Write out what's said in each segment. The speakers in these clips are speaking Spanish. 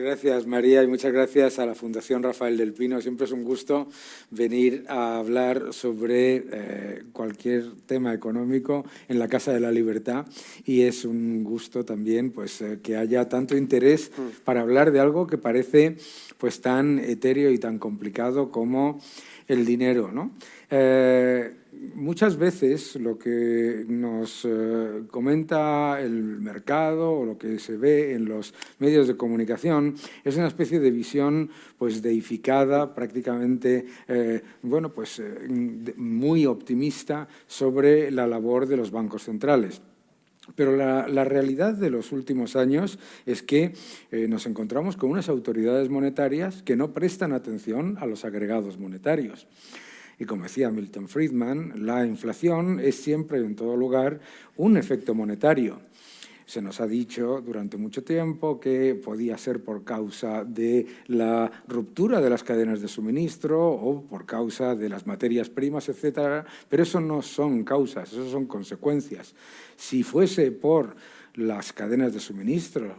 gracias, María, y muchas gracias a la Fundación Rafael del Pino. Siempre es un gusto venir a hablar sobre cualquier tema económico en la Casa de la Libertad, y es un gusto también pues, que haya tanto interés para hablar de algo que parece pues, tan etéreo y tan complicado como el dinero, ¿no? Muchas veces lo que nos comenta el mercado o lo que se ve en los medios de comunicación es una especie de visión pues deificada, prácticamente muy optimista sobre la labor de los bancos centrales. Pero la realidad de los últimos años es que nos encontramos con unas autoridades monetarias que no prestan atención a los agregados monetarios. Y como decía Milton Friedman, la inflación es siempre y en todo lugar un efecto monetario. Se nos ha dicho durante mucho tiempo que podía ser por causa de la ruptura de las cadenas de suministro o por causa de las materias primas, etcétera, pero eso no son causas, eso son consecuencias. Si fuese por las cadenas de suministro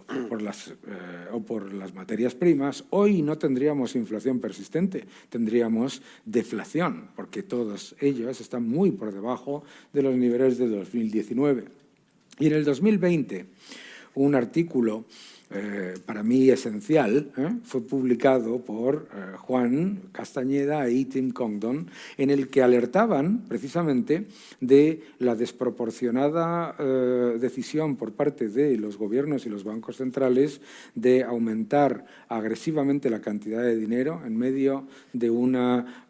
o por las materias primas, hoy no tendríamos inflación persistente, tendríamos deflación, porque todos ellos están muy por debajo de los niveles de 2019. Y en el 2020, un artículo para mí esencial fue publicado por Juan Castañeda y Tim Congdon, en el que alertaban precisamente de la desproporcionada decisión por parte de los gobiernos y los bancos centrales de aumentar agresivamente la cantidad de dinero en medio de una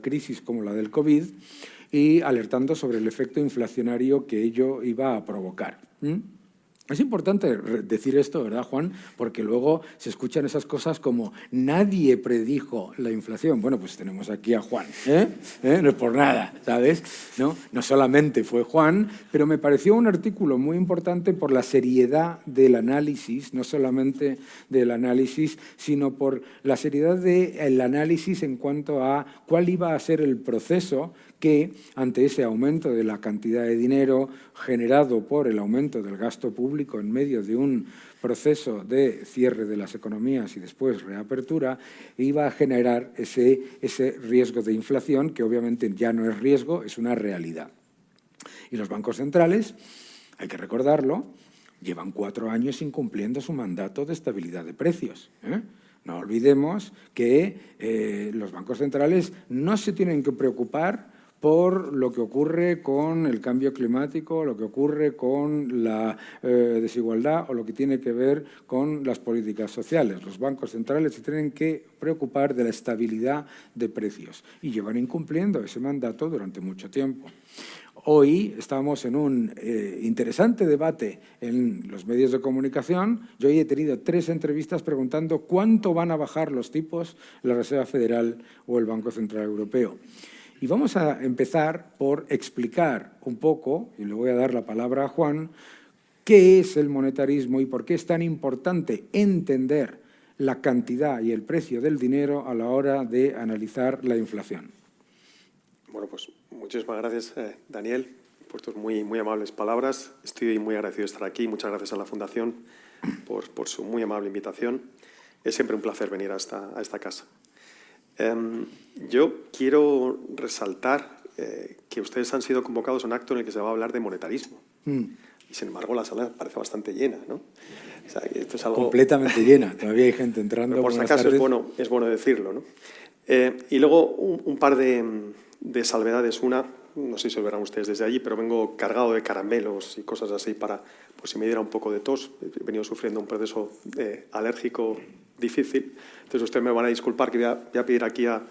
crisis como la del COVID, y alertando sobre el efecto inflacionario que ello iba a provocar. Es importante decir esto, ¿verdad, Juan? Porque luego se escuchan esas cosas como nadie predijo la inflación. Bueno, pues tenemos aquí a Juan, no es por nada, ¿sabes? No solamente fue Juan, pero me pareció un artículo muy importante por la seriedad del análisis, no solamente del análisis, sino por la seriedad del análisis en cuanto a cuál iba a ser el proceso que, ante ese aumento de la cantidad de dinero generado por el aumento del gasto público en medio de un proceso de cierre de las economías y después reapertura, iba a generar ese riesgo de inflación, que obviamente ya no es riesgo, es una realidad. Y los bancos centrales, hay que recordarlo, llevan 4 años incumpliendo su mandato de estabilidad de precios, No olvidemos que los bancos centrales no se tienen que preocupar por lo que ocurre con el cambio climático, lo que ocurre con la desigualdad o lo que tiene que ver con las políticas sociales. Los bancos centrales se tienen que preocupar de la estabilidad de precios y llevan incumpliendo ese mandato durante mucho tiempo. Hoy estamos en un interesante debate en los medios de comunicación. Yo hoy he tenido 3 entrevistas preguntando cuánto van a bajar los tipos la Reserva Federal o el Banco Central Europeo. Y vamos a empezar por explicar un poco, y le voy a dar la palabra a Juan, qué es el monetarismo y por qué es tan importante entender la cantidad y el precio del dinero a la hora de analizar la inflación. Bueno, pues muchísimas gracias, Daniel, por tus muy amables palabras. Estoy muy agradecido de estar aquí. Muchas gracias a la Fundación por su muy amable invitación. Es siempre un placer venir a esta casa. Yo quiero resaltar que ustedes han sido convocados a un acto en el que se va a hablar de monetarismo. Y sin embargo la sala parece bastante llena, ¿no? O sea, esto es algo completamente llena, todavía hay gente entrando. Pero por si acaso es bueno decirlo, ¿no? Y luego un par de salvedades. Una, no sé si lo verán ustedes desde allí, pero vengo cargado de caramelos y cosas así para, pues si me diera un poco de tos. He venido sufriendo un proceso alérgico difícil. Entonces ustedes me van a disculpar que voy a pedir aquí a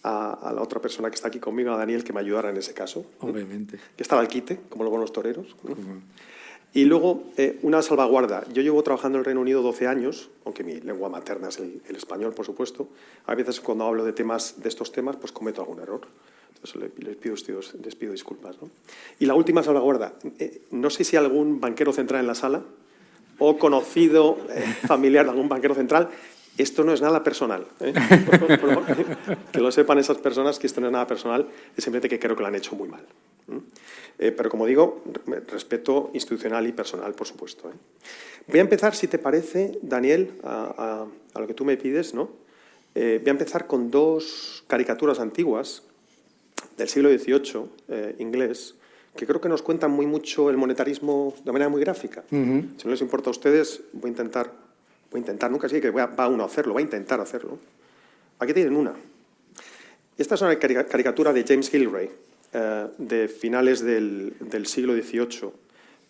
la otra persona que está aquí conmigo, a Daniel, que me ayudara en ese caso. Obviamente. Que estaba al quite, como los buenos toreros, ¿no? Y luego, una salvaguarda. Yo llevo trabajando en el Reino Unido 12 años, aunque mi lengua materna es el español, por supuesto. A veces cuando hablo de estos temas, pues cometo algún error. Entonces les pido disculpas, ¿no? Y la última salvaguarda. No sé si algún banquero central en la sala o conocido familiar de algún banquero central. Esto no es nada personal, que lo sepan esas personas, que esto no es nada personal, es simplemente que creo que lo han hecho muy mal. Pero, como digo, respeto institucional y personal, por supuesto. Voy a empezar, si te parece, Daniel, a lo que tú me pides, ¿no? Voy a empezar con dos caricaturas antiguas del siglo XVIII, inglés, que creo que nos cuentan muy mucho el monetarismo de manera muy gráfica. Si no les importa a ustedes, voy a intentar, nunca sé que va uno a hacerlo, va a intentar hacerlo. Aquí tienen una. Esta es una caricatura de James Gillray, de finales del siglo XVIII.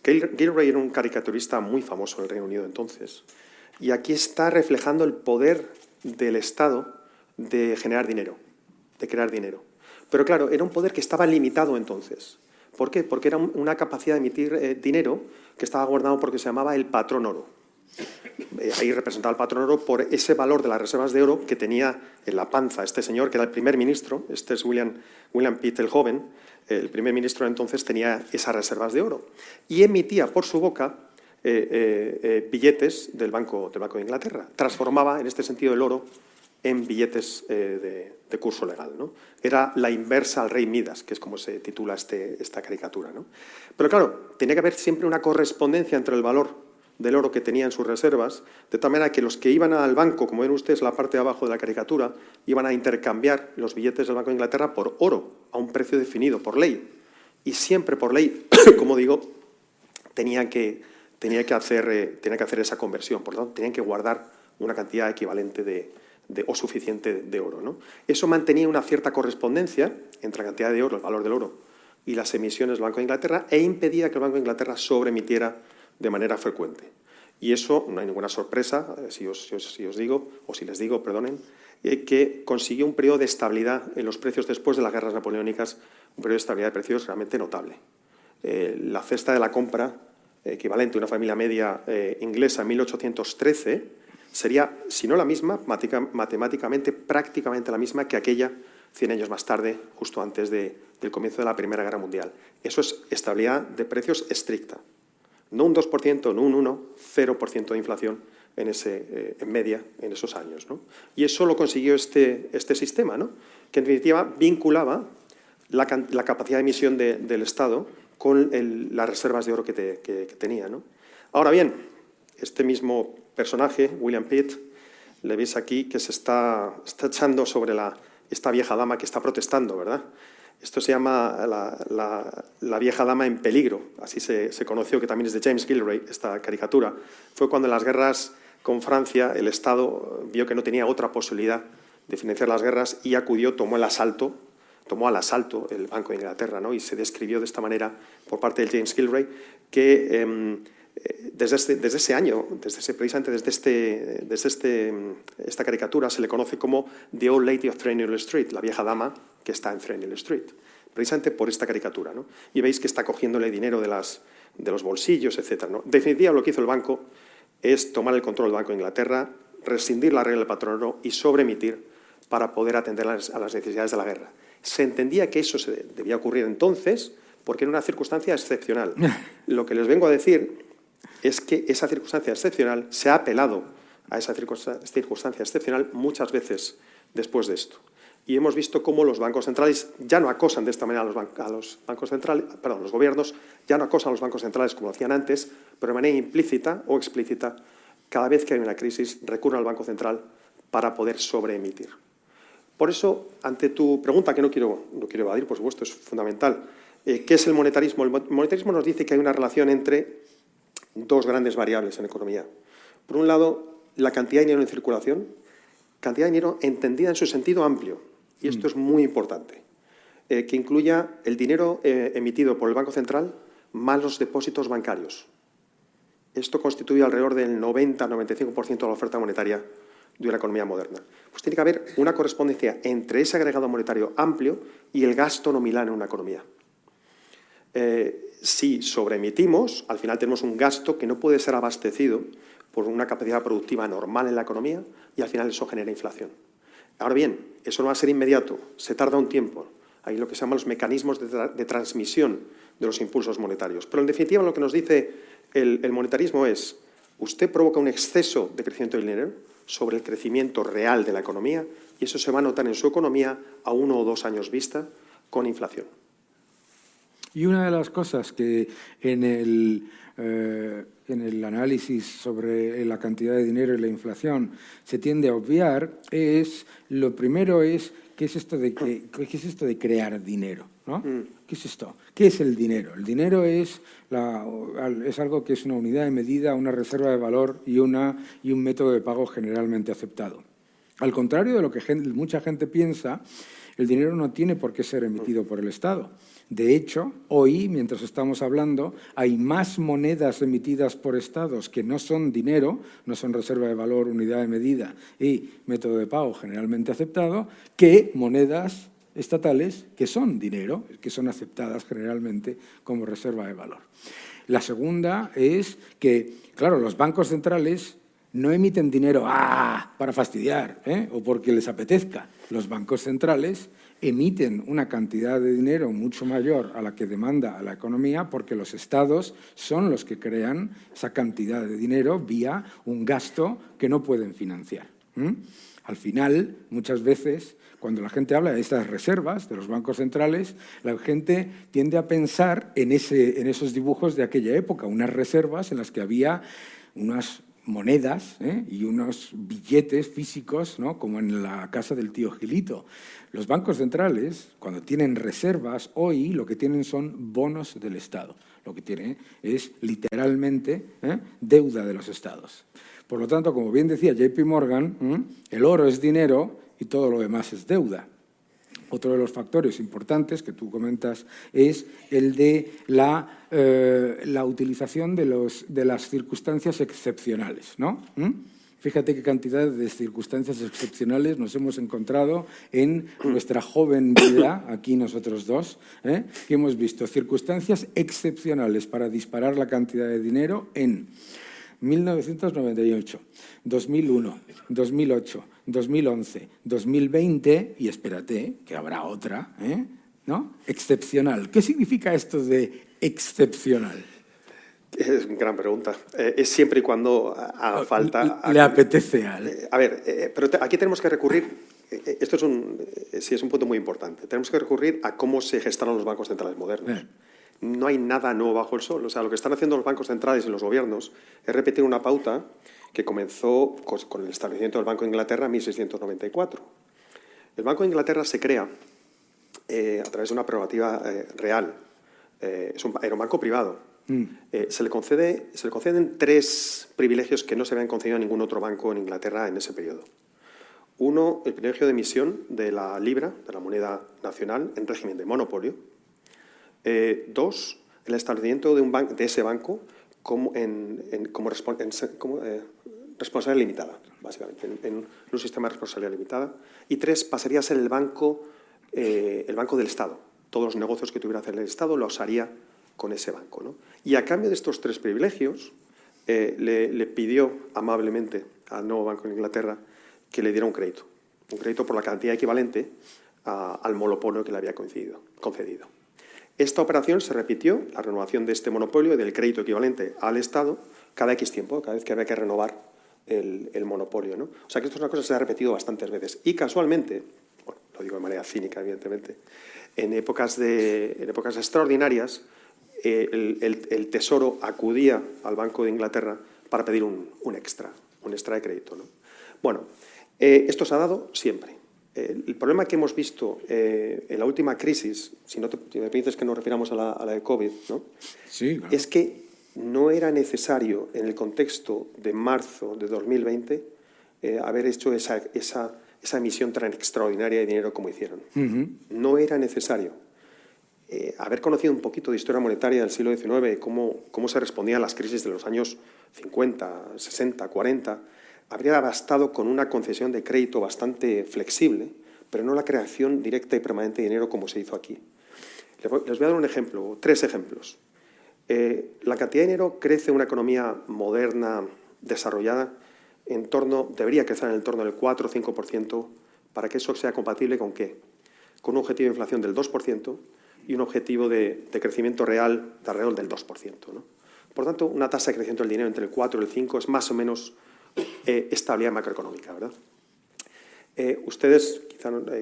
Gillray era un caricaturista muy famoso en el Reino Unido entonces. Y aquí está reflejando el poder del Estado de generar dinero, de crear dinero. Pero claro, era un poder que estaba limitado entonces. ¿Por qué? Porque era una capacidad de emitir dinero que estaba guardado porque se llamaba el patrón oro. Ahí representaba el patrón oro por ese valor de las reservas de oro que tenía en la panza este señor, que era el primer ministro. Este es William Pitt el joven. El primer ministro entonces tenía esas reservas de oro y emitía por su boca billetes del Banco de Inglaterra. Transformaba, en este sentido, el oro en billetes de curso legal, ¿no? Era la inversa al rey Midas, que es como se titula esta caricatura, ¿no? Pero claro, tenía que haber siempre una correspondencia entre el valor del oro que tenía en sus reservas, de tal manera que los que iban al banco, como ven ustedes en la parte de abajo de la caricatura, iban a intercambiar los billetes del Banco de Inglaterra por oro, a un precio definido por ley. Y siempre por ley, como digo, tenía que hacer esa conversión. Por lo tanto, tenían que guardar una cantidad equivalente o suficiente de oro, ¿no? Eso mantenía una cierta correspondencia entre la cantidad de oro, el valor del oro, y las emisiones del Banco de Inglaterra, e impedía que el Banco de Inglaterra sobreemitiera de manera frecuente. Y eso, no hay ninguna sorpresa, si os digo, o si les digo, perdonen, que consiguió un periodo de estabilidad en los precios después de las guerras napoleónicas, un periodo de estabilidad de precios realmente notable. La cesta de la compra, equivalente a una familia media inglesa en 1813, sería, si no la misma, matemáticamente prácticamente la misma que aquella 100 años más tarde, justo antes del comienzo de la Primera Guerra Mundial. Eso es estabilidad de precios estricta. No un 2%, no un 1%, 0% de inflación en media en esos años, ¿no? Y eso lo consiguió este sistema, ¿no? Que en definitiva vinculaba la capacidad de emisión del Estado con las reservas de oro que tenía, ¿no? Ahora bien, este mismo personaje, William Pitt, le veis aquí que se está echando sobre esta vieja dama que está protestando, ¿verdad? Esto se llama la vieja dama en peligro, así se conoció, que también es de James Gillray, esta caricatura. Fue cuando en las guerras con Francia el Estado vio que no tenía otra posibilidad de financiar las guerras y acudió, tomó al asalto el Banco de Inglaterra, ¿no? Y se describió de esta manera por parte de James Gillray que desde ese año, precisamente desde esta caricatura, se le conoce como The Old Lady of Threadneedle Street, la vieja dama que está en Threadneedle Street, precisamente por esta caricatura, ¿no? Y veis que está cogiéndole dinero de los bolsillos, etc., ¿no? En definitiva, lo que hizo el banco es tomar el control del Banco de Inglaterra, rescindir la regla del patrón oro y sobreemitir para poder atender a las necesidades de la guerra. Se entendía que eso debía ocurrir entonces porque era una circunstancia excepcional. Lo que les vengo a decir es que esa circunstancia excepcional se ha apelado a esa circunstancia excepcional muchas veces después de esto. Y hemos visto cómo los bancos centrales ya no acosan de esta manera los bancos centrales, perdón, los gobiernos ya no acosan a los bancos centrales como lo hacían antes, pero de manera implícita o explícita, cada vez que hay una crisis recurren al Banco Central para poder sobreemitir. Por eso, ante tu pregunta, que no quiero evadir, por supuesto, es fundamental, ¿qué es el monetarismo? El monetarismo nos dice que hay una relación entre dos grandes variables en economía. Por un lado, la cantidad de dinero en circulación, cantidad de dinero entendida en su sentido amplio, y esto es muy importante, que incluya el dinero emitido por el Banco Central más los depósitos bancarios. Esto constituye alrededor del 90-95% de la oferta monetaria de una economía moderna. Pues tiene que haber una correspondencia entre ese agregado monetario amplio y el gasto nominal en una economía. Si sobreemitimos, al final tenemos un gasto que no puede ser abastecido por una capacidad productiva normal en la economía y al final eso genera inflación. Ahora bien, eso no va a ser inmediato, se tarda un tiempo. Hay lo que se llaman los mecanismos de transmisión de los impulsos monetarios. Pero en definitiva lo que nos dice el monetarismo es: usted provoca un exceso de crecimiento del dinero sobre el crecimiento real de la economía y eso se va a notar en su economía a 1 o 2 años vista con inflación. Y una de las cosas que en el análisis sobre la cantidad de dinero y la inflación se tiende a obviar es, lo primero es, ¿qué es esto de crear dinero? ¿No? ¿Qué es esto? ¿Qué es el dinero? El dinero es algo que es una unidad de medida, una reserva de valor y un método de pago generalmente aceptado. Al contrario de lo que mucha gente piensa, el dinero no tiene por qué ser emitido por el Estado. De hecho, hoy, mientras estamos hablando, hay más monedas emitidas por estados que no son dinero, no son reserva de valor, unidad de medida y método de pago generalmente aceptado, que monedas estatales que son dinero, que son aceptadas generalmente como reserva de valor. La segunda es que, claro, los bancos centrales no emiten dinero para fastidiar o porque les apetezca. Los bancos centrales emiten una cantidad de dinero mucho mayor a la que demanda a la economía porque los estados son los que crean esa cantidad de dinero vía un gasto que no pueden financiar. Al final, muchas veces, cuando la gente habla de estas reservas de los bancos centrales, la gente tiende a pensar en esos dibujos de aquella época, unas reservas en las que había unas monedas y unos billetes físicos, ¿no? Como en la casa del tío Gilito. Los bancos centrales, cuando tienen reservas, hoy lo que tienen son bonos del Estado. Lo que tienen es literalmente deuda de los estados. Por lo tanto, como bien decía JP Morgan, el oro es dinero y todo lo demás es deuda. Otro de los factores importantes que tú comentas es el de la utilización de las circunstancias excepcionales, ¿no? Fíjate qué cantidad de circunstancias excepcionales nos hemos encontrado en nuestra joven vida, aquí nosotros dos, que hemos visto circunstancias excepcionales para disparar la cantidad de dinero en 1998, 2001, 2008, 2011, 2020, y espérate, que habrá otra, ¿no? Excepcional. ¿Qué significa esto de excepcional? Es una gran pregunta. Es siempre y cuando haga falta... Le apetece a ver, pero aquí tenemos que recurrir... Esto es un punto muy importante. Tenemos que recurrir a cómo se gestaron los bancos centrales modernos. No hay nada nuevo bajo el sol. O sea, lo que están haciendo los bancos centrales y los gobiernos es repetir una pauta que comenzó con el establecimiento del Banco de Inglaterra en 1694. El Banco de Inglaterra se crea a través de una prerrogativa real. Era un banco privado. Se le conceden 3 privilegios que no se habían concedido a ningún otro banco en Inglaterra en ese periodo. Uno, el privilegio de emisión de la libra, de la moneda nacional, en régimen de monopolio. 2, el establecimiento de ese banco como responsabilidad limitada, básicamente, en un sistema de responsabilidad limitada. Y 3, pasaría a ser el banco del Estado. Todos los negocios que tuviera que hacer el Estado los haría con ese banco, ¿no? Y a cambio de estos 3 privilegios, le pidió amablemente al nuevo Banco de Inglaterra que le diera un crédito por la cantidad equivalente al monopolio que le había concedido. Esta operación se repitió, la renovación de este monopolio y del crédito equivalente al Estado, cada X tiempo, cada vez que había que renovar el monopolio, ¿no? O sea que esto es una cosa que se ha repetido bastantes veces. Y casualmente, bueno, lo digo de manera cínica, evidentemente, en épocas extraordinarias, el Tesoro acudía al Banco de Inglaterra para pedir un extra de crédito, ¿no? Bueno, esto se ha dado siempre. El problema que hemos visto en la última crisis, si me piensas que nos refiramos a la de COVID, ¿no? Sí, claro. Es que no era necesario, en el contexto de marzo de 2020, haber hecho esa emisión tan extraordinaria de dinero como hicieron. No era necesario. Haber conocido un poquito de historia monetaria del siglo XIX, cómo se respondía a las crisis de los años 50, 60, 40, habría bastado con una concesión de crédito bastante flexible, pero no la creación directa y permanente de dinero como se hizo aquí. Les voy a dar un ejemplo, 3 ejemplos. La cantidad de dinero crece en una economía moderna, desarrollada, debería crecer en el entorno del 4 o 5%, para que eso sea compatible ¿con qué? Con un objetivo de inflación del 2% y un objetivo de crecimiento real de alrededor del 2%, ¿no? Por tanto, una tasa de crecimiento del dinero entre el 4 y el 5 es más o menos estabilidad macroeconómica, ¿verdad? Ustedes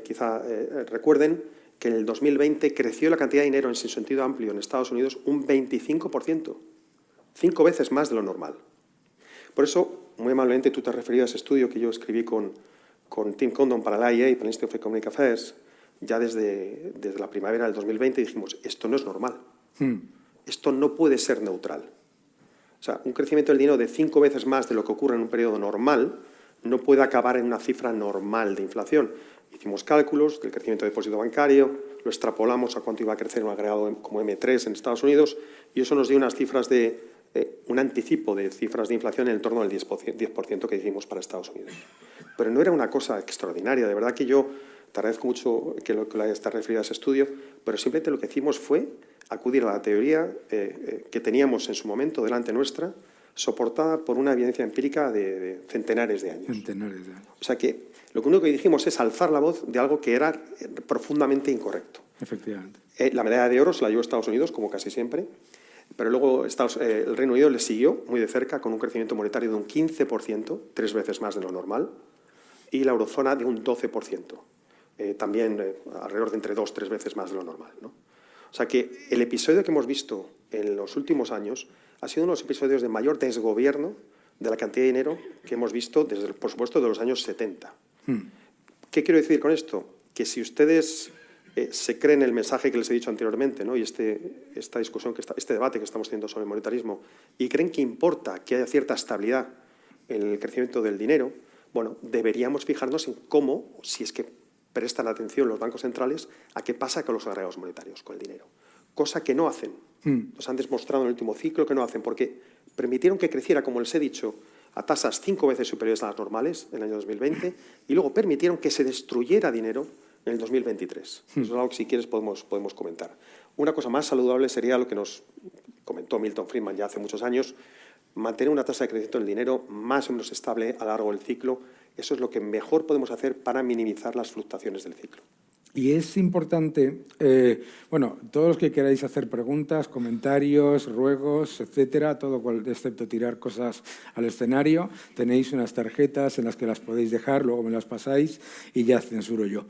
quizá recuerden que en el 2020 creció la cantidad de dinero en su sentido amplio en Estados Unidos un 25%, 5 veces más de lo normal. Por eso, muy amablemente, tú te has referido a ese estudio que yo escribí con Tim Condon para la IA y para el Institute of Economic Affairs, ya desde la primavera del 2020, dijimos, esto no es normal. Esto no puede ser neutral. O sea, un crecimiento del dinero de 5 veces más de lo que ocurre en un periodo normal no puede acabar en una cifra normal de inflación. Hicimos cálculos del crecimiento del depósito bancario, lo extrapolamos a cuánto iba a crecer un agregado como M3 en Estados Unidos y eso nos dio unas cifras un anticipo de cifras de inflación en el torno del 10% que hicimos para Estados Unidos. Pero no era una cosa extraordinaria. De verdad que yo te agradezco mucho que hayas referido a ese estudio, pero simplemente lo que hicimos fue acudir a la teoría que teníamos en su momento delante nuestra, soportada por una evidencia empírica de centenares de años. Centenares de años. O sea que lo único que dijimos es alzar la voz de algo que era profundamente incorrecto. Efectivamente. La medalla de oro se la llevó Estados Unidos, como casi siempre, pero luego el Reino Unido le siguió muy de cerca con un crecimiento monetario de un 15%, 3 veces más de lo normal, y la eurozona de un 12%, también alrededor de entre 2-3 veces más de lo normal, ¿no? O sea que el episodio que hemos visto en los últimos años ha sido uno de los episodios de mayor desgobierno de la cantidad de dinero que hemos visto desde, por supuesto, de los años 70. ¿Qué quiero decir con esto? Que si ustedes se creen el mensaje que les he dicho anteriormente, ¿no? Y esta discusión, este debate que estamos teniendo sobre el monetarismo, y creen que importa que haya cierta estabilidad en el crecimiento del dinero, bueno, deberíamos fijarnos en cómo, si es que prestan atención los bancos centrales, a qué pasa con los agregados monetarios, con el dinero. Cosa que no hacen. Nos han demostrado en el último ciclo que no hacen, porque permitieron que creciera, como les he dicho, a tasas 5 veces superiores a las normales en el año 2020 y luego permitieron que se destruyera dinero en el 2023. Eso es algo que, si quieres, podemos comentar. Una cosa más saludable sería lo que nos comentó Milton Friedman ya hace muchos años, mantener una tasa de crecimiento del dinero más o menos estable a lo largo del ciclo. Eso es lo que mejor podemos hacer para minimizar las fluctuaciones del ciclo. Y es importante, bueno, todos los que queráis hacer preguntas, comentarios, ruegos, etcétera, todo excepto tirar cosas al escenario, tenéis unas tarjetas en las que las podéis dejar, luego me las pasáis y ya censuro yo,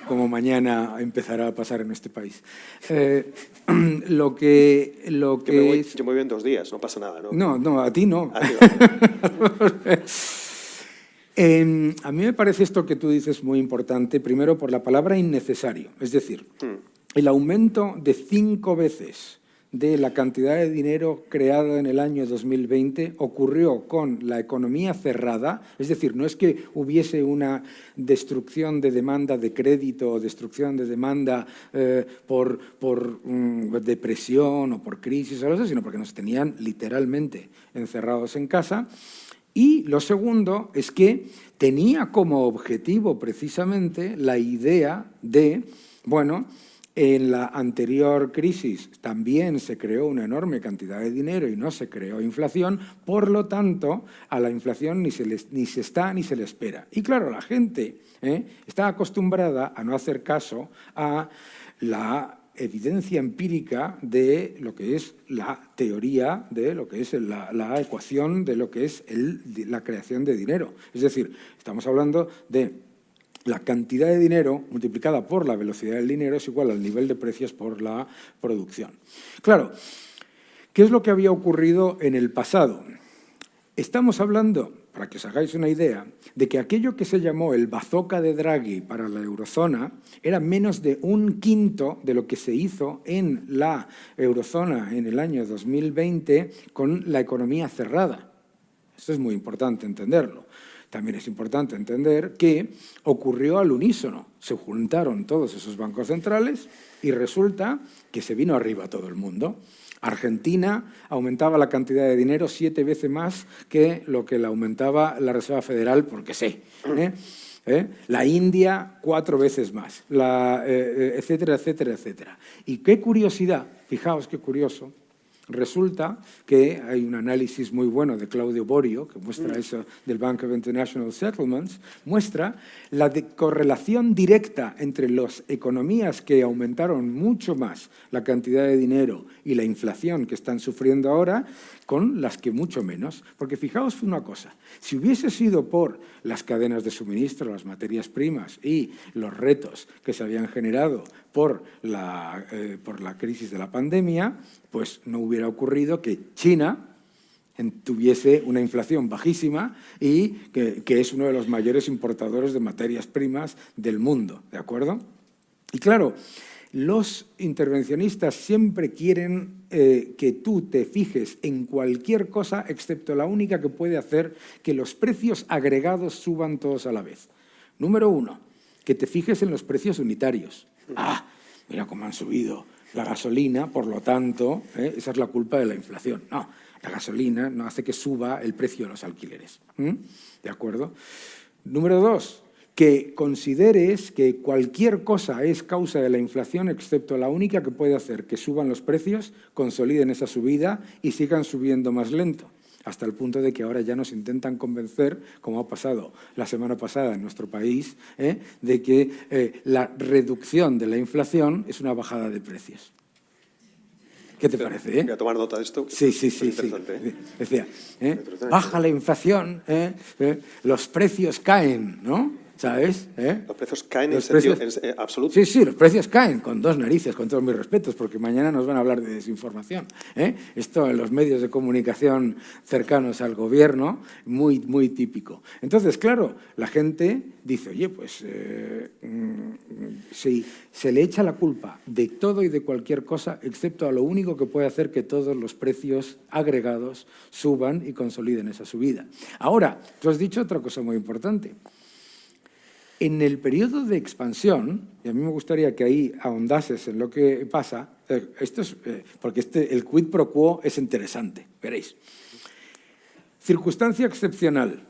como mañana empezará a pasar en este país. Yo me voy en 2 días, no pasa nada, ¿no? No, a ti no. A mí me parece esto que tú dices muy importante, primero por la palabra innecesario. Es decir, el aumento de 5 veces de la cantidad de dinero creado en el año 2020 ocurrió con la economía cerrada, es decir, no es que hubiese una destrucción de demanda de crédito o destrucción de demanda por depresión o por crisis o algo así, sino porque nos tenían literalmente encerrados en casa. Y lo segundo es que tenía como objetivo precisamente la idea de, bueno, en la anterior crisis también se creó una enorme cantidad de dinero y no se creó inflación, por lo tanto, a la inflación ni se está ni se le espera. Y claro, la gente está acostumbrada a no hacer caso a la evidencia empírica de lo que es la teoría, de lo que es la ecuación de lo que es la creación de dinero. Es decir, estamos hablando de la cantidad de dinero multiplicada por la velocidad del dinero es igual al nivel de precios por la producción. Claro, ¿qué es lo que había ocurrido en el pasado? Estamos hablando, para que os hagáis una idea, de que aquello que se llamó el bazooka de Draghi para la eurozona era menos de 1/5 de lo que se hizo en la eurozona en el año 2020 con la economía cerrada. Esto es muy importante entenderlo. También es importante entender que ocurrió al unísono. Se juntaron todos esos bancos centrales y resulta que se vino arriba todo el mundo. Argentina aumentaba la cantidad de dinero 7 veces más que lo que la aumentaba la Reserva Federal, porque sé. La India 4 veces más, etcétera, etcétera, etcétera. Y qué curiosidad, fijaos qué curioso, Resulta que hay un análisis muy bueno de Claudio Borio, que muestra eso del Bank of International Settlements, muestra la correlación directa entre las economías que aumentaron mucho más la cantidad de dinero y la inflación que están sufriendo ahora con las que mucho menos. Porque fijaos una cosa, si hubiese sido por las cadenas de suministro, las materias primas y los retos que se habían generado por la crisis de la pandemia, pues no hubiera ocurrido que China tuviese una inflación bajísima y que es uno de los mayores importadores de materias primas del mundo, ¿de acuerdo? Y claro, los intervencionistas siempre quieren que tú te fijes en cualquier cosa excepto la única que puede hacer que los precios agregados suban todos a la vez. Número 1, que te fijes en los precios unitarios. Ah, mira cómo han subido la gasolina, por lo tanto, esa es la culpa de la inflación. No, la gasolina no hace que suba el precio de los alquileres. ¿De acuerdo? Número 2, que consideres que cualquier cosa es causa de la inflación, excepto la única que puede hacer que suban los precios, consoliden esa subida y sigan subiendo más lento, hasta el punto de que ahora ya nos intentan convencer, como ha pasado la semana pasada en nuestro país, de que la reducción de la inflación es una bajada de precios. ¿Qué te parece? Voy a tomar nota de esto. Sí. Decía, baja la inflación, los precios caen, ¿no? ¿Sabes? Los precios caen en sentido absoluto. Sí, los precios caen, con dos narices, con todos mis respetos, porque mañana nos van a hablar de desinformación. Esto en los medios de comunicación cercanos al gobierno, muy, muy típico. Entonces, claro, la gente dice, oye, pues si se le echa la culpa de todo y de cualquier cosa, excepto a lo único que puede hacer que todos los precios agregados suban y consoliden esa subida. Ahora, tú has dicho otra cosa muy importante. En el periodo de expansión, y a mí me gustaría que ahí ahondases en lo que pasa, porque el quid pro quo es interesante, veréis. Circunstancia excepcional.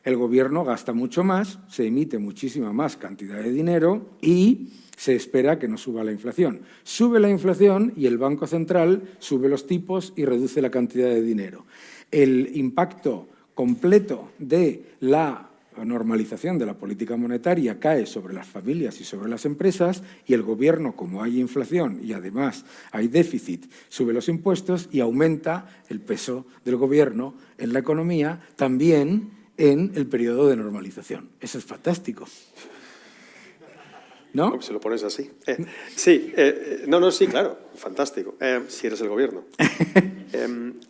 El gobierno gasta mucho más, se emite muchísima más cantidad de dinero y se espera que no suba la inflación. Sube la inflación y el Banco Central sube los tipos y reduce la cantidad de dinero. El impacto completo de la normalización de la política monetaria cae sobre las familias y sobre las empresas y el gobierno, como hay inflación y además hay déficit, sube los impuestos y aumenta el peso del gobierno en la economía también en el periodo de normalización. Eso es fantástico. ¿No? Se lo pones así. Sí, sí, claro, fantástico, si eres el gobierno.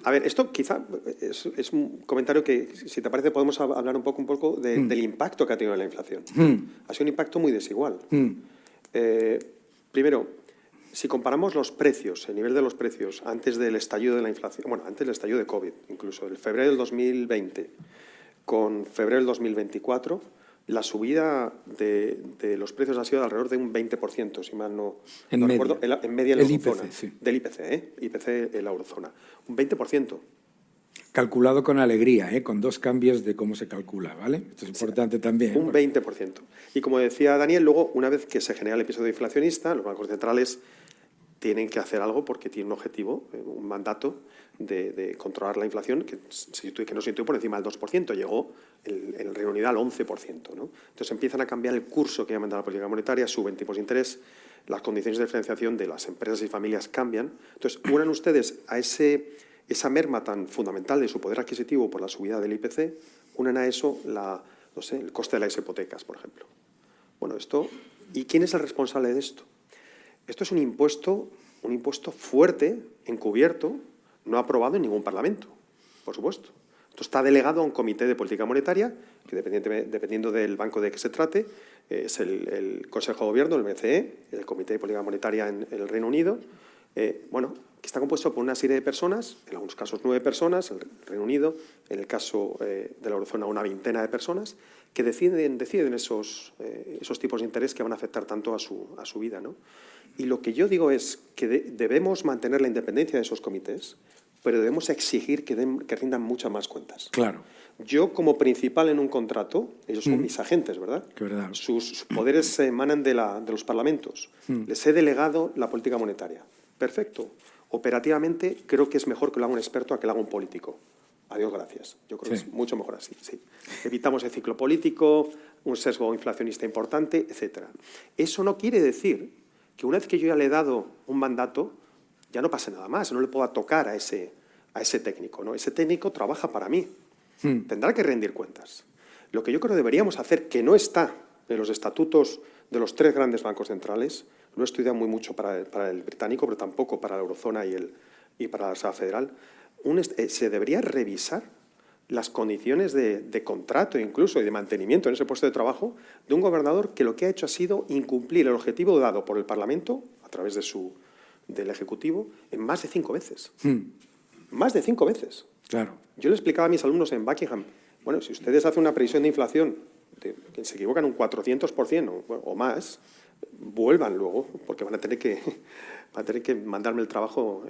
A ver, esto quizá es un comentario que, si te parece, podemos hablar un poco del impacto que ha tenido la inflación. Ha sido un impacto muy desigual. Primero, si comparamos los precios, el nivel de los precios antes del estallido de la inflación, bueno, antes del estallido de COVID, incluso el febrero del 2020 con febrero del 2024, la subida de los precios ha sido de alrededor de un 20%, si mal no recuerdo, en media en la eurozona. IPC, sí. Del IPC, IPC en la eurozona. Un 20%. Calculado con alegría, con dos cambios de cómo se calcula, ¿vale? Esto es importante también. Un 20%. Y como decía Daniel, luego, una vez que se genera el episodio inflacionista, los bancos centrales tienen que hacer algo porque tienen un objetivo, un mandato de controlar la inflación que no se sintió por encima del 2%, llegó en el Reino Unido al 11%, ¿no? Entonces empiezan a cambiar el curso que llaman de la política monetaria, suben tipos de interés, las condiciones de financiación de las empresas y familias cambian. Entonces, unan ustedes a esa merma tan fundamental de su poder adquisitivo por la subida del IPC, unen a eso el coste de las hipotecas, por ejemplo. Bueno, ¿y quién es el responsable de esto? Esto es un impuesto fuerte, encubierto, no aprobado en ningún parlamento, por supuesto. Esto está delegado a un comité de política monetaria, que dependiendo del banco de que se trate, es el Consejo de Gobierno, el BCE, el Comité de Política Monetaria en el Reino Unido, que está compuesto por una serie de personas, en algunos casos 9 personas, en el Reino Unido, en el caso de la eurozona una veintena de personas, que deciden esos tipos de interés que van a afectar tanto a su vida, ¿no? Y lo que yo digo es que debemos mantener la independencia de esos comités, pero debemos exigir que rindan muchas más cuentas. Claro. Yo, como principal en un contrato, ellos son mis agentes, ¿verdad? Qué verdad. Sus poderes emanan de los parlamentos. Les he delegado la política monetaria. Perfecto. Operativamente, creo que es mejor que lo haga un experto a que lo haga un político. Adiós, gracias. Yo creo que es mucho mejor así, sí. Evitamos el ciclo político, un sesgo inflacionista importante, etcétera. Eso no quiere decir que una vez que yo ya le he dado un mandato, ya no pase nada más, no le pueda tocar a ese técnico, ¿no? Ese técnico trabaja para mí, tendrá que rendir cuentas. Lo que yo creo que deberíamos hacer, que no está en los estatutos de los 3 grandes bancos centrales, lo he estudiado muy mucho para el británico, pero tampoco para la eurozona y para la Reserva Federal, se debería revisar las condiciones de contrato incluso y de mantenimiento en ese puesto de trabajo de un gobernador que lo que ha hecho ha sido incumplir el objetivo dado por el Parlamento, a través del Ejecutivo, en más de 5 veces. Más de 5 veces. Claro. Yo le explicaba a mis alumnos en Buckingham, bueno, si ustedes hacen una previsión de inflación que se equivocan un 400% o más, vuelvan luego, porque van a tener que mandarme el trabajo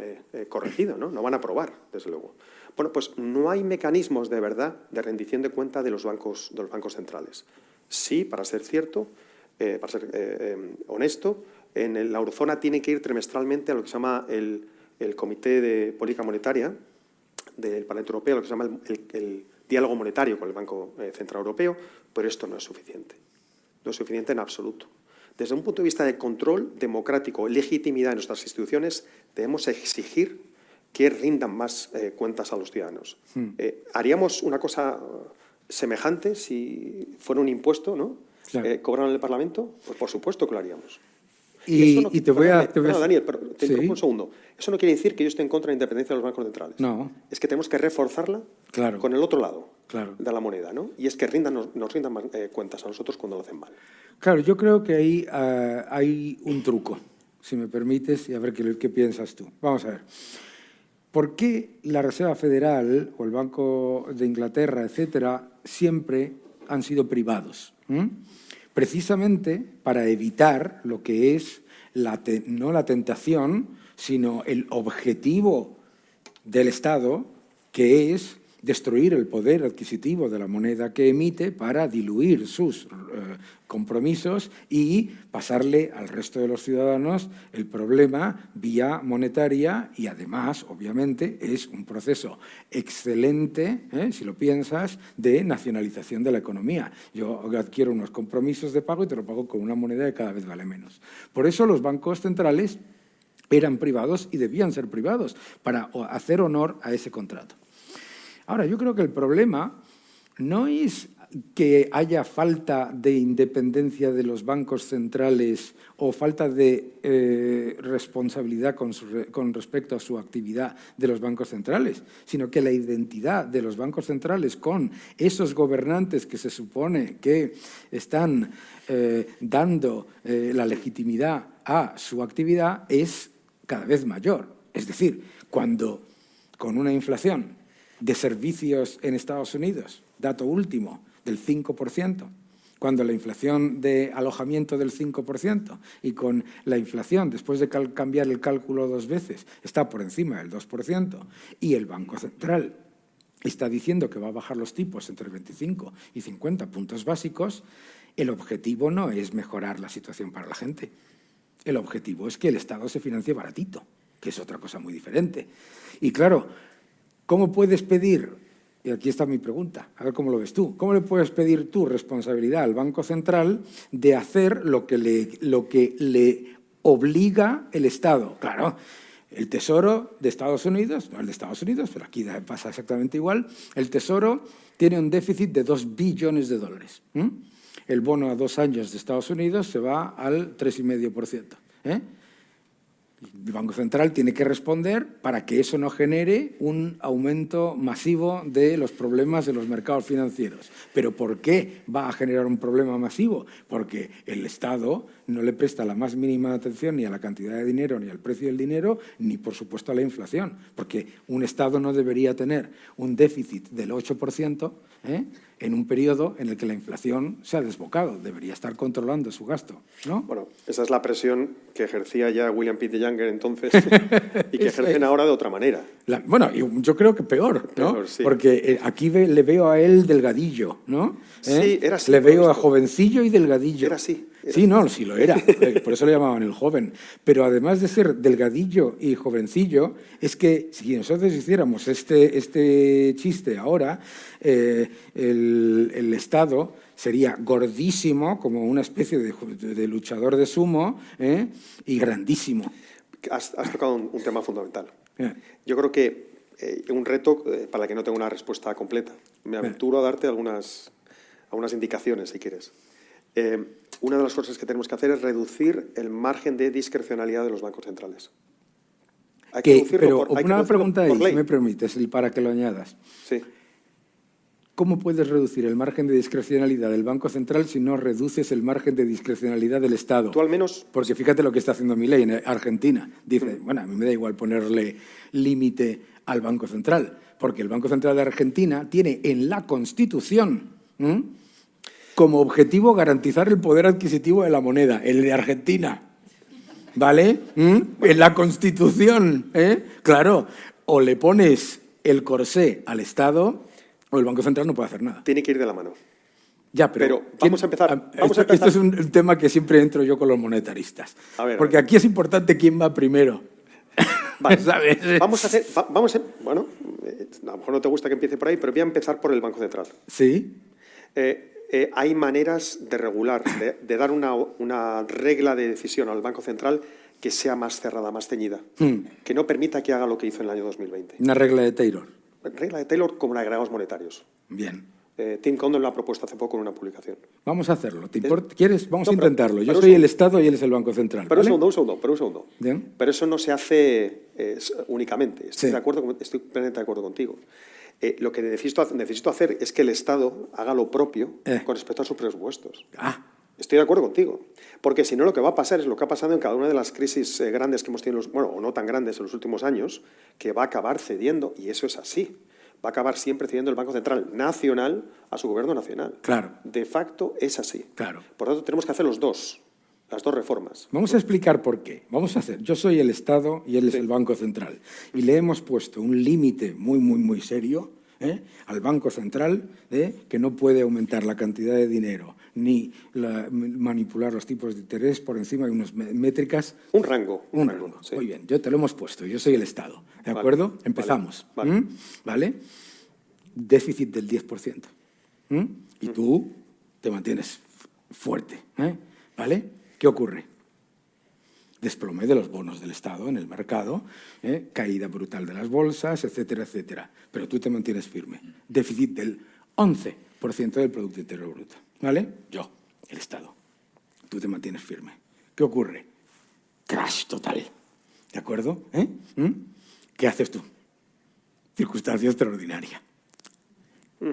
corregido, ¿no? No van a aprobar, desde luego. Bueno, pues no hay mecanismos de verdad de rendición de cuenta de los bancos centrales. Sí, para ser cierto, para ser honesto, en la eurozona tiene que ir trimestralmente a lo que se llama el Comité de Política Monetaria del Parlamento Europeo, lo que se llama el diálogo monetario con el Banco Central Europeo, pero esto no es suficiente. No es suficiente en absoluto. Desde un punto de vista de control democrático, legitimidad de nuestras instituciones, debemos exigir que rindan más cuentas a los ciudadanos. ¿Haríamos una cosa semejante si fuera un impuesto, ¿no? Claro. ¿Cobrado en el Parlamento? Pues por supuesto que lo haríamos. Daniel, pero te interrumpo un segundo. Eso no quiere decir que yo esté en contra de la independencia de los bancos centrales. No. Es que tenemos que reforzarla con el otro lado de la moneda, ¿no? Y es que nos rindan más cuentas a nosotros cuando lo hacen mal. Claro, yo creo que ahí hay un truco, si me permites, y a ver qué piensas tú. Vamos a ver. ¿Por qué la Reserva Federal o el Banco de Inglaterra, etcétera, siempre han sido privados? Precisamente para evitar lo que es no la tentación, sino el objetivo del Estado, que es destruir el poder adquisitivo de la moneda que emite para diluir sus compromisos y pasarle al resto de los ciudadanos el problema vía monetaria y además, obviamente, es un proceso excelente, si lo piensas, de nacionalización de la economía. Yo adquiero unos compromisos de pago y te lo pago con una moneda que cada vez vale menos. Por eso los bancos centrales eran privados y debían ser privados para hacer honor a ese contrato. Ahora, yo creo que el problema no es que haya falta de independencia de los bancos centrales o falta de responsabilidad con respecto a su actividad de los bancos centrales, sino que la identidad de los bancos centrales con esos gobernantes que se supone que están dando la legitimidad a su actividad es cada vez mayor. Es decir, cuando con una inflación de servicios en Estados Unidos, dato último, del 5%, cuando la inflación de alojamiento del 5% y con la inflación, después de cambiar el cálculo 2 veces, está por encima del 2%, y el Banco Central está diciendo que va a bajar los tipos entre 25 y 50 puntos básicos, el objetivo no es mejorar la situación para la gente. El objetivo es que el Estado se financie baratito, que es otra cosa muy diferente. Y claro, ¿cómo puedes pedir, y aquí está mi pregunta, a ver cómo lo ves tú, cómo le puedes pedir tu responsabilidad al Banco Central de hacer lo que le obliga el Estado? Claro, el Tesoro de Estados Unidos, no el de Estados Unidos, pero aquí pasa exactamente igual, el Tesoro tiene un déficit de $2 billones. El bono a 2 años de Estados Unidos se va al 3,5%. El Banco Central tiene que responder para que eso no genere un aumento masivo de los problemas de los mercados financieros. ¿Pero por qué va a generar un problema masivo? Porque el Estado no le presta la más mínima atención ni a la cantidad de dinero, ni al precio del dinero, ni, por supuesto, a la inflación. Porque un Estado no debería tener un déficit del 8% en un periodo en el que la inflación se ha desbocado. Debería estar controlando su gasto, ¿no? Bueno, esa es la presión que ejercía ya William Pitt Younger entonces y que ejercen ahora de otra manera. Bueno, yo creo que peor, ¿no? Peor, sí. Porque aquí le veo a él delgadillo, ¿no? Sí, era así. Le veo a jovencillo y delgadillo. Era así. Sí, no, sí lo Lo era, por eso le llamaban el joven. Pero además de ser delgadillo y jovencillo, es que si nosotros hiciéramos este chiste ahora, el Estado sería gordísimo, como una especie de luchador de sumo, y grandísimo. Has tocado un tema fundamental. Yo creo que un reto para el que no tengo una respuesta completa. Me aventuro a darte algunas indicaciones, si quieres. Una de las cosas que tenemos que hacer es reducir el margen de discrecionalidad de los bancos centrales. Hay que reducirlo una pregunta ahí, si me permites, para que lo añadas. Sí. ¿Cómo puedes reducir el margen de discrecionalidad del Banco Central si no reduces el margen de discrecionalidad del Estado? Tú al menos... Porque fíjate lo que está haciendo Milei en Argentina. Dice, bueno, a mí me da igual ponerle límite al Banco Central, porque el Banco Central de Argentina tiene en la Constitución como objetivo garantizar el poder adquisitivo de la moneda, el de Argentina. ¿Vale? En la Constitución. Claro, o le pones el corsé al Estado o el Banco Central no puede hacer nada. Tiene que ir de la mano. Ya, pero vamos a empezar. Esto es un tema que siempre entro yo con los monetaristas. Porque aquí es importante quién va primero. Vale. ¿Sabes? Vamos a hacer, bueno, a lo mejor no te gusta que empiece por ahí, pero voy a empezar por el Banco Central. Sí. Hay maneras de regular, de dar una regla de decisión al Banco Central que sea más cerrada, más ceñida, que no permita que haga lo que hizo en el año 2020. Una regla de Taylor. Regla de Taylor como la de agregados monetarios. Bien. Tim Condon lo ha propuesto hace poco en una publicación. Vamos a hacerlo. ¿Quieres? Vamos a intentarlo. Yo soy el Estado y él es el Banco Central. Pero un segundo. Bien. Pero eso no se hace únicamente. Estoy plenamente de acuerdo contigo. Lo que necesito hacer es que el Estado haga lo propio con respecto a sus presupuestos. Estoy de acuerdo contigo. Porque si no, lo que va a pasar es lo que ha pasado en cada una de las crisis grandes que hemos tenido, o no tan grandes en los últimos años, que va a acabar cediendo, y eso es así. Va a acabar siempre cediendo el Banco Central Nacional a su gobierno nacional. Claro. De facto es así. Claro. Por lo tanto, tenemos que hacer las dos reformas. Vamos a explicar por qué. Yo soy el Estado y él es el Banco Central. Y le hemos puesto un límite muy, muy, muy serio al Banco Central que no puede aumentar la cantidad de dinero ni manipular los tipos de interés por encima de unas métricas. Un rango. Sí. Muy bien, yo te lo hemos puesto. Yo soy el Estado. ¿De acuerdo? Vale. Empezamos. Vale. Déficit del 10%. Y tú te mantienes fuerte. ¿Vale? ¿Qué ocurre? Desplome de los bonos del Estado en el mercado, caída brutal de las bolsas, etcétera, etcétera. Pero tú te mantienes firme. Déficit del 11% del Producto Interior Bruto. ¿Vale? Yo, el Estado. Tú te mantienes firme. ¿Qué ocurre? Crash total. ¿De acuerdo? ¿Qué haces tú? Circunstancia extraordinaria.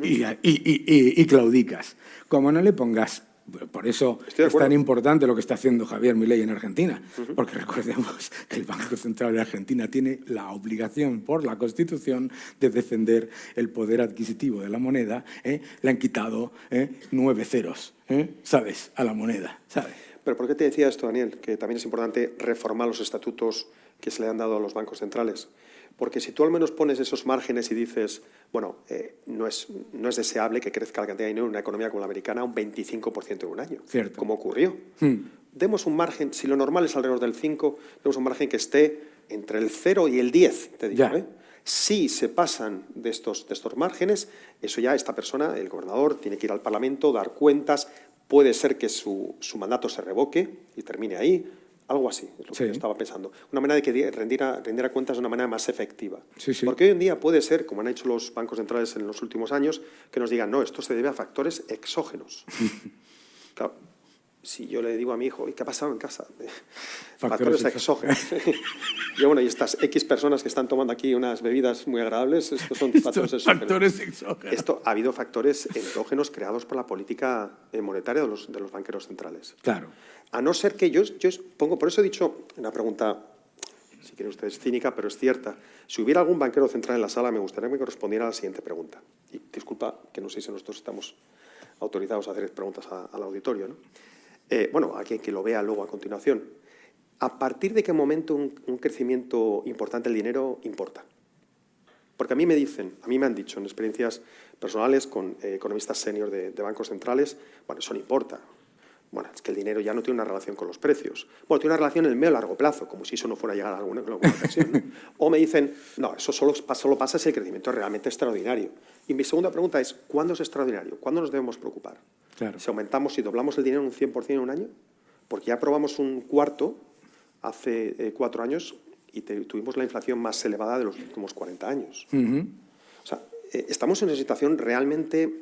Y claudicas. Como no le pongas... Por eso es tan importante lo que está haciendo Javier Milei en Argentina, porque recordemos que el Banco Central de Argentina tiene la obligación por la Constitución de defender el poder adquisitivo de la moneda. Le han quitado 9 ceros, ¿sabes?, a la moneda, ¿sabes? Pero ¿por qué te decía esto, Daniel? Que también es importante reformar los estatutos que se le han dado a los bancos centrales. Porque si tú al menos pones esos márgenes y dices, bueno, no es deseable que crezca la cantidad de dinero en una economía como la americana un 25% en un año, cierto, como ocurrió. Demos un margen, si lo normal es alrededor del 5, demos un margen que esté entre el 0 y el 10, te digo. Si se pasan de estos márgenes, eso ya esta persona, el gobernador, tiene que ir al Parlamento, dar cuentas, puede ser que su mandato se revoque y termine ahí. Algo así, es lo que yo estaba pensando. Una manera de que rendiera cuentas de una manera más efectiva. Porque hoy en día puede ser, como han hecho los bancos centrales en los últimos años, que nos digan, no, esto se debe a factores exógenos. Claro, si yo le digo a mi hijo, ¿y qué ha pasado en casa? Factores exógenos. Y estas X personas que están tomando aquí unas bebidas muy agradables, estos son factores exógenos. Ha habido factores endógenos creados por la política monetaria de los banqueros centrales. Claro. A no ser que yo pongo, por eso he dicho una pregunta, si quieren ustedes cínica, pero es cierta. Si hubiera algún banquero central en la sala, me gustaría que me respondiera a la siguiente pregunta. Y disculpa que no sé si nosotros estamos autorizados a hacer preguntas al auditorio, ¿no? A quien que lo vea luego a continuación. ¿A partir de qué momento un crecimiento importante del dinero importa? Porque a mí me han dicho en experiencias personales con economistas senior de bancos centrales, bueno, eso no importa. Bueno, es que el dinero ya no tiene una relación con los precios. Bueno, tiene una relación en el medio y largo plazo, como si eso no fuera a llegar a alguna ocasión, ¿no? O me dicen, no, eso solo pasa si el crecimiento es realmente extraordinario. Y mi segunda pregunta es, ¿cuándo es extraordinario? ¿Cuándo nos debemos preocupar? Claro. Si aumentamos, si doblamos el dinero un 100% en un año, porque ya aprobamos un cuarto hace 4 años y tuvimos la inflación más elevada de los últimos 40 años. O sea, estamos en una situación realmente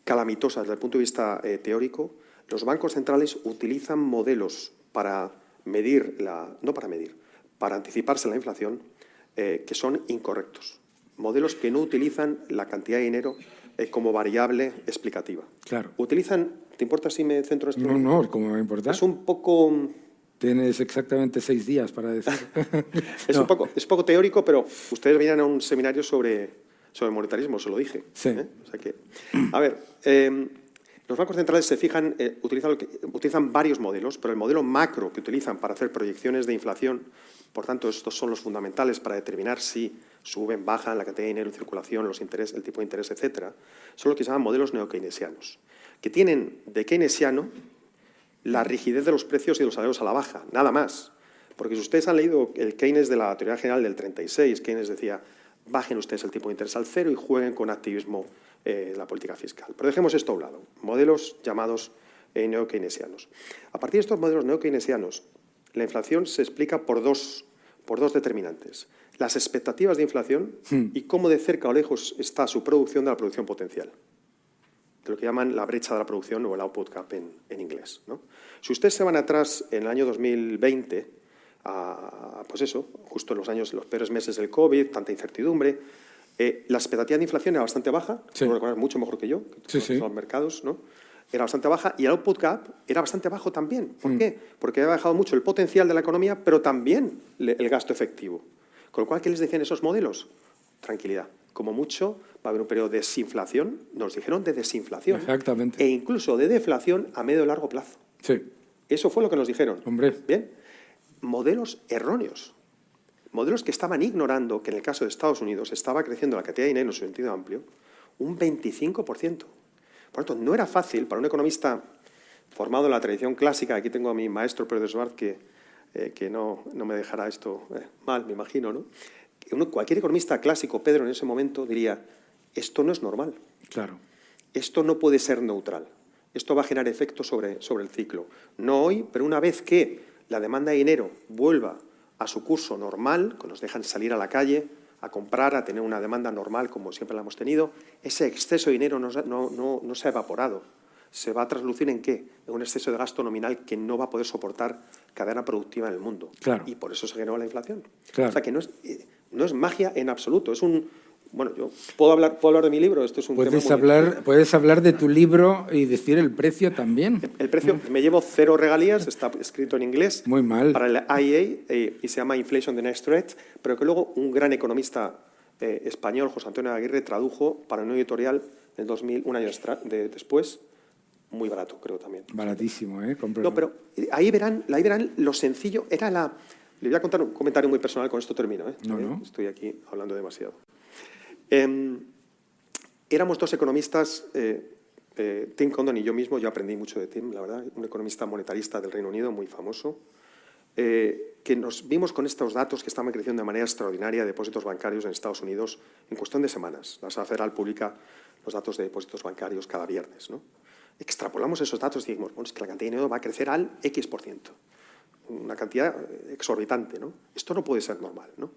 calamitosa desde el punto de vista teórico. Los bancos centrales utilizan modelos para medir, para anticiparse a la inflación, que son incorrectos. Modelos que no utilizan la cantidad de dinero como variable explicativa. Claro. Utilizan, ¿te importa si me centro en esto? No, ¿cómo me va a importar? Es un poco... Tienes exactamente 6 días para decir. Es un poco teórico, pero ustedes venían a un seminario sobre monetarismo, se lo dije. Sí. O sea que, a ver, los bancos centrales se fijan, utilizan varios modelos, pero el modelo macro que utilizan para hacer proyecciones de inflación, por tanto, estos son los fundamentales para determinar si suben, bajan la cantidad de dinero en circulación, los intereses, el tipo de interés, etcétera, son lo que se llaman modelos neokeynesianos, que tienen de keynesiano la rigidez de los precios y de los salarios a la baja, nada más. Porque si ustedes han leído el Keynes de la teoría general del 36, Keynes decía, bajen ustedes el tipo de interés al cero y jueguen con activismo la política fiscal. Pero dejemos esto a un lado. Modelos llamados neokeynesianos. A partir de estos modelos neokeynesianos, la inflación se explica por dos determinantes. Las expectativas de inflación y cómo de cerca o lejos está su producción de la producción potencial, de lo que llaman la brecha de la producción o el output gap en inglés, ¿no? Si ustedes se van atrás en el año 2020, pues eso, justo en los peores meses del COVID, tanta incertidumbre, la expectativa de inflación era bastante baja, Sí. lo recuerdas mucho mejor que yo, que Sí. los mercados, ¿no? Era bastante baja y el output gap era bastante bajo también. ¿Por qué? Porque había bajado mucho el potencial de la economía, pero también el gasto efectivo. Con lo cual, ¿qué les decían esos modelos? Tranquilidad. Como mucho, va a haber un periodo de desinflación, nos dijeron de desinflación. Exactamente. E incluso de deflación a medio y largo plazo. Sí. Eso fue lo que nos dijeron. Hombre. Bien. Modelos erróneos. Modelos que estaban ignorando que en el caso de Estados Unidos estaba creciendo la cantidad de dinero en su sentido amplio un 25%. Por lo tanto, no era fácil para un economista formado en la tradición clásica, aquí tengo a mi maestro Pedro Svart, que no me dejará esto mal, me imagino, ¿no? Cualquier economista clásico, Pedro, en ese momento diría, esto no es normal. Claro. Esto no puede ser neutral. Esto va a generar efectos sobre el ciclo. No hoy, pero una vez que la demanda de dinero vuelva a su curso normal, que nos dejan salir a la calle, a comprar, a tener una demanda normal como siempre la hemos tenido, ese exceso de dinero no se ha evaporado. ¿Se va a traslucir en qué? En un exceso de gasto nominal que no va a poder soportar cadena productiva en el mundo. Claro. Y por eso se generó la inflación. Claro. O sea que no es magia en absoluto. Es un... Bueno, yo puedo hablar de mi libro. Esto es un tema muy... Puedes hablar de tu libro y decir el precio también. El precio, me llevo 0 regalías, está escrito en inglés. Muy mal. Para el IEA y se llama Inflation the Next Threat, pero que luego un gran economista español, José Antonio Aguirre, tradujo para un editorial en el 2000, un año después, muy barato, creo también. Baratísimo, ¿eh? No, pero ahí verán lo sencillo. Le voy a contar un comentario muy personal, con esto termino. No. Estoy aquí hablando demasiado. Éramos 2 economistas, Tim Condon y yo mismo. Yo aprendí mucho de Tim, la verdad, un economista monetarista del Reino Unido muy famoso, que nos vimos con estos datos que estaban creciendo de manera extraordinaria de depósitos bancarios en Estados Unidos en cuestión de semanas. La Reserva Federal publica los datos de depósitos bancarios cada viernes, ¿no? Extrapolamos esos datos y dijimos, bueno, es que la cantidad de dinero va a crecer al X%. Una cantidad exorbitante, ¿no? Esto no puede ser normal, ¿no?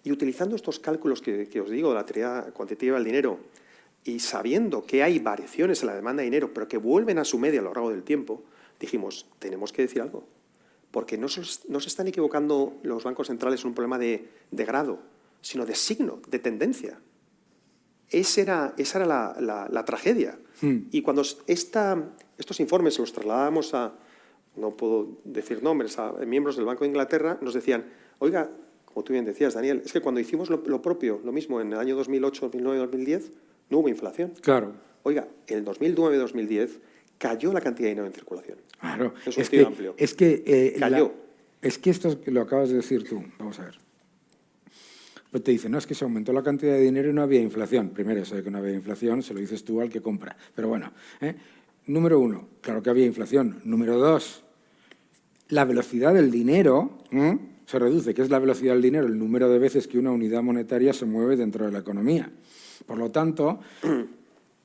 Y utilizando estos cálculos que os digo de la teoría cuantitativa del dinero y sabiendo que hay variaciones en la demanda de dinero, pero que vuelven a su media a lo largo del tiempo, dijimos, tenemos que decir algo. Porque no se están equivocando los bancos centrales en un problema de grado, sino de signo, de tendencia. Esa era la tragedia. Y cuando estos informes se los trasladamos no puedo decir nombres, a miembros del Banco de Inglaterra, nos decían, oiga, como tú bien decías, Daniel, es que cuando hicimos lo propio, lo mismo en el año 2008, 2009, 2010, no hubo inflación. Claro. Oiga, en el 2009-2010 cayó la cantidad de dinero en circulación. Claro. En su sentido amplio. Cayó. Es que esto lo acabas de decir tú. Vamos a ver. Pues te dicen, no, es que se aumentó la cantidad de dinero y no había inflación. Primero, eso de que no había inflación se lo dices tú al que compra. Pero bueno, número uno, claro que había inflación. Número dos, la velocidad del dinero se reduce. ¿Qué es la velocidad del dinero? El número de veces que una unidad monetaria se mueve dentro de la economía. Por lo tanto,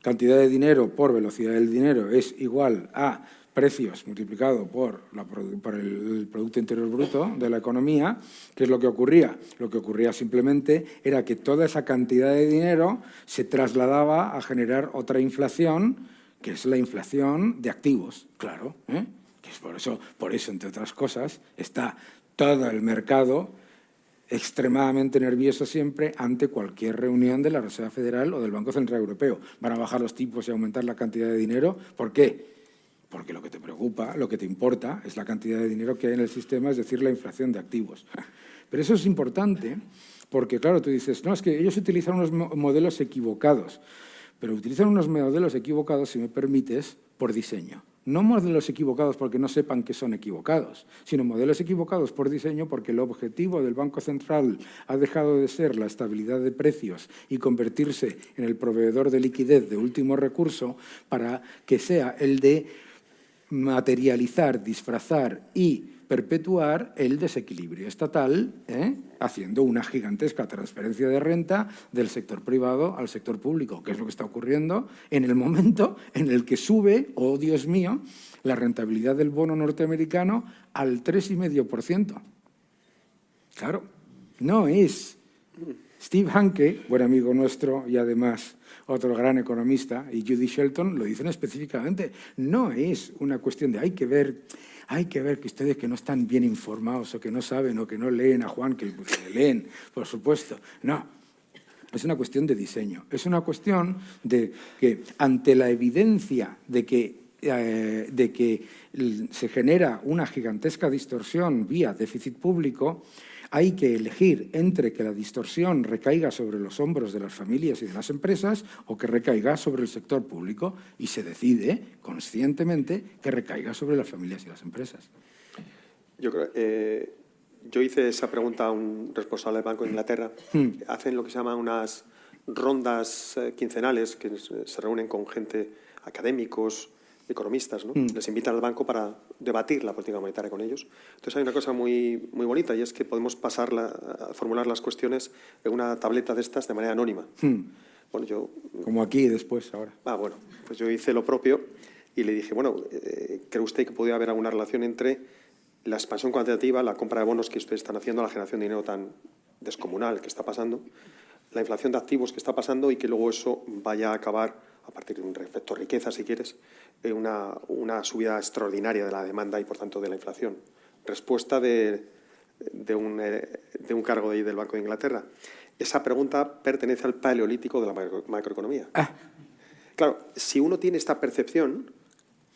cantidad de dinero por velocidad del dinero es igual a precios multiplicado por el Producto Interior Bruto de la economía. ¿Qué es lo que ocurría? Lo que ocurría simplemente era que toda esa cantidad de dinero se trasladaba a generar otra inflación, que es la inflación de activos, claro, que es por eso, entre otras cosas, está todo el mercado extremadamente nervioso siempre ante cualquier reunión de la Reserva Federal o del Banco Central Europeo. Van a bajar los tipos y aumentar la cantidad de dinero. ¿Por qué? Porque lo que te preocupa, lo que te importa, es la cantidad de dinero que hay en el sistema, es decir, la inflación de activos. Pero eso es importante porque, claro, tú dices, no, es que ellos utilizan unos modelos equivocados, pero utilizan unos modelos equivocados, si me permites, por diseño. No modelos equivocados porque no sepan que son equivocados, sino modelos equivocados por diseño porque el objetivo del Banco Central ha dejado de ser la estabilidad de precios y convertirse en el proveedor de liquidez de último recurso para que sea el de materializar, disfrazar y perpetuar el desequilibrio estatal, haciendo una gigantesca transferencia de renta del sector privado al sector público, que es lo que está ocurriendo en el momento en el que sube, oh Dios mío, la rentabilidad del bono norteamericano al 3,5%. Claro, no es Steve Hanke, buen amigo nuestro y además otro gran economista, y Judy Shelton lo dicen específicamente, no es una cuestión de hay que ver que ustedes que no están bien informados o que no saben o que no leen a Juan, que le leen, por supuesto. No, es una cuestión de diseño. Es una cuestión de que ante la evidencia de que se genera una gigantesca distorsión vía déficit público, hay que elegir entre que la distorsión recaiga sobre los hombros de las familias y de las empresas o que recaiga sobre el sector público, y se decide conscientemente que recaiga sobre las familias y las empresas. Yo creo, yo hice esa pregunta a un responsable del Banco de Inglaterra. Hacen lo que se llaman unas rondas quincenales que se reúnen con gente, académicos, economistas, ¿no? Les invitan al banco para debatir la política monetaria con ellos. Entonces hay una cosa muy, muy bonita, y es que podemos formular las cuestiones en una tableta de estas de manera anónima. Bueno, como aquí después, ahora. Bueno, pues yo hice lo propio y le dije, bueno, ¿cree usted que podría haber alguna relación entre la expansión cuantitativa, la compra de bonos que ustedes están haciendo, la generación de dinero tan descomunal que está pasando, la inflación de activos que está pasando, y que luego eso vaya a acabar, a partir de un efecto riqueza, si quieres, una subida extraordinaria de la demanda y, por tanto, de la inflación? Respuesta de un cargo de ahí del Banco de Inglaterra. Esa pregunta pertenece al paleolítico de la macroeconomía. Claro, si uno tiene esta percepción,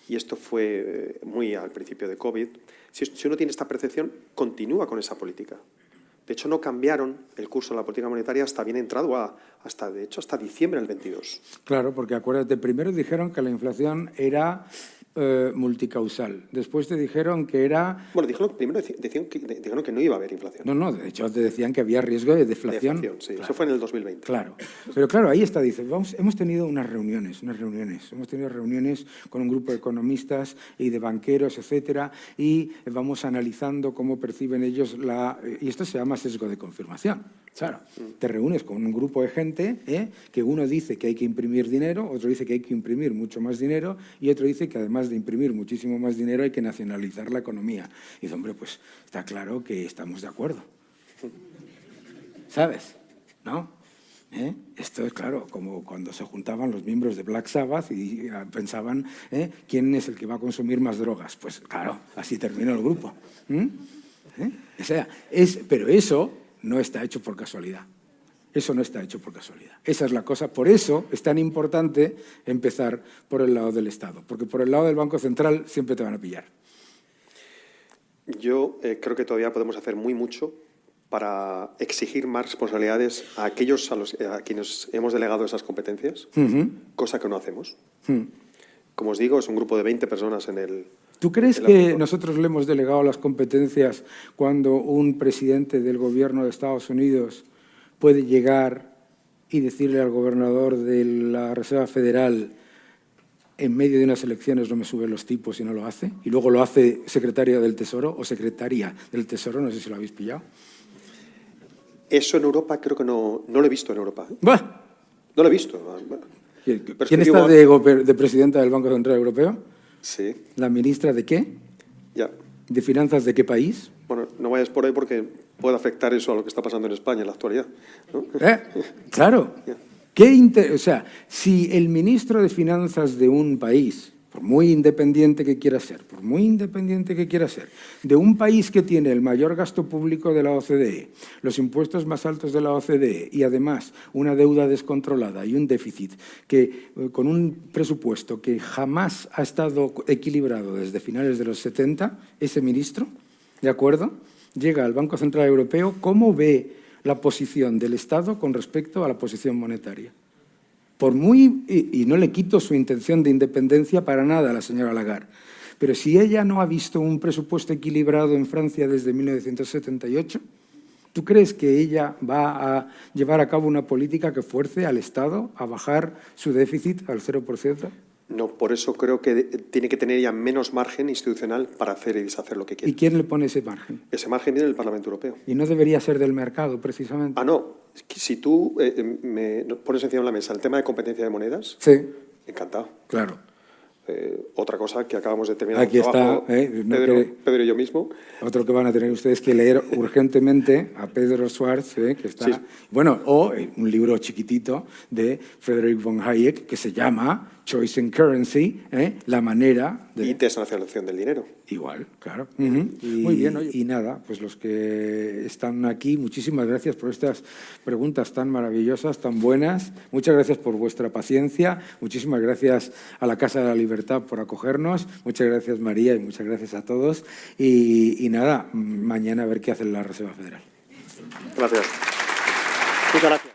y esto fue muy al principio de COVID, si uno tiene esta percepción, continúa con esa política. De hecho, no cambiaron el curso de la política monetaria hasta bien entrado, hasta diciembre del 22. Claro, porque acuérdate, primero dijeron que la inflación era multicausal. Después te dijeron que era... Bueno, dijeron que no iba a haber inflación. No, de hecho te decían que había riesgo de deflación. Sí, claro. Eso fue en el 2020. Claro, pero claro, ahí está, dice, hemos tenido unas reuniones, hemos tenido reuniones con un grupo de economistas y de banqueros, etcétera, y vamos analizando cómo perciben ellos y esto se llama sesgo de confirmación. Claro, te reúnes con un grupo de gente que uno dice que hay que imprimir dinero, otro dice que hay que imprimir mucho más dinero y otro dice que además de imprimir muchísimo más dinero hay que nacionalizar la economía. Y dice, hombre, pues está claro que estamos de acuerdo. ¿Sabes? ¿No? Esto es claro, como cuando se juntaban los miembros de Black Sabbath y pensaban quién es el que va a consumir más drogas. Pues claro, así terminó el grupo. O sea, pero eso no está hecho por casualidad. Eso no está hecho por casualidad. Esa es la cosa. Por eso es tan importante empezar por el lado del Estado, porque por el lado del Banco Central siempre te van a pillar. Yo creo que todavía podemos hacer muy mucho para exigir más responsabilidades a aquellos a quienes hemos delegado esas competencias, cosa que no hacemos. Como os digo, es un grupo de 20 personas en el... ¿Tú crees que nosotros le hemos delegado las competencias cuando un presidente del gobierno de Estados Unidos puede llegar y decirle al gobernador de la Reserva Federal en medio de unas elecciones no me sube los tipos y no lo hace, y luego lo hace secretaria del Tesoro o secretaria del Tesoro, no sé si lo habéis pillado. Eso en Europa creo que no lo he visto en Europa. ¡Bah! No lo he visto. ¿Quién está de presidenta del Banco Central Europeo? Sí. ¿La ministra de qué? Ya. ¿De finanzas de qué país? Bueno, no vayas por ahí porque puede afectar eso a lo que está pasando en España en la actualidad, ¿no? Claro. O sea, si el ministro de Finanzas de un país, por muy independiente que quiera ser, de un país que tiene el mayor gasto público de la OCDE, los impuestos más altos de la OCDE y además una deuda descontrolada y un déficit que con un presupuesto que jamás ha estado equilibrado desde finales de los 70, ese ministro, ¿de acuerdo?, llega al Banco Central Europeo, ¿cómo ve la posición del Estado con respecto a la posición monetaria? Y no le quito su intención de independencia para nada a la señora Lagarde, pero si ella no ha visto un presupuesto equilibrado en Francia desde 1978, ¿tú crees que ella va a llevar a cabo una política que fuerce al Estado a bajar su déficit al 0%? No, por eso creo que tiene que tener ya menos margen institucional para hacer y deshacer lo que quiere. ¿Y quién le pone ese margen? Ese margen viene del Parlamento Europeo. ¿Y no debería ser del mercado, precisamente? Ah, no. Si tú me pones encima de la mesa el tema de competencia de monedas, sí, encantado. Claro. Otra cosa que acabamos de terminar Aquí un trabajo, está, Pedro y yo mismo. Otro que van a tener ustedes que leer urgentemente a Pedro Schwartz, que está... Sí. Bueno, o un libro chiquitito de Friedrich von Hayek que se llama Choice and Currency, la manera de... Y desnacionalización del dinero. Igual, claro. Muy bien, oye. Y nada, pues los que están aquí, muchísimas gracias por estas preguntas tan maravillosas, tan buenas. Muchas gracias por vuestra paciencia. Muchísimas gracias a la Casa de la Libertad por acogernos. Muchas gracias, María, y muchas gracias a todos. Y nada, mañana a ver qué hace la Reserva Federal. Gracias. Muchas gracias.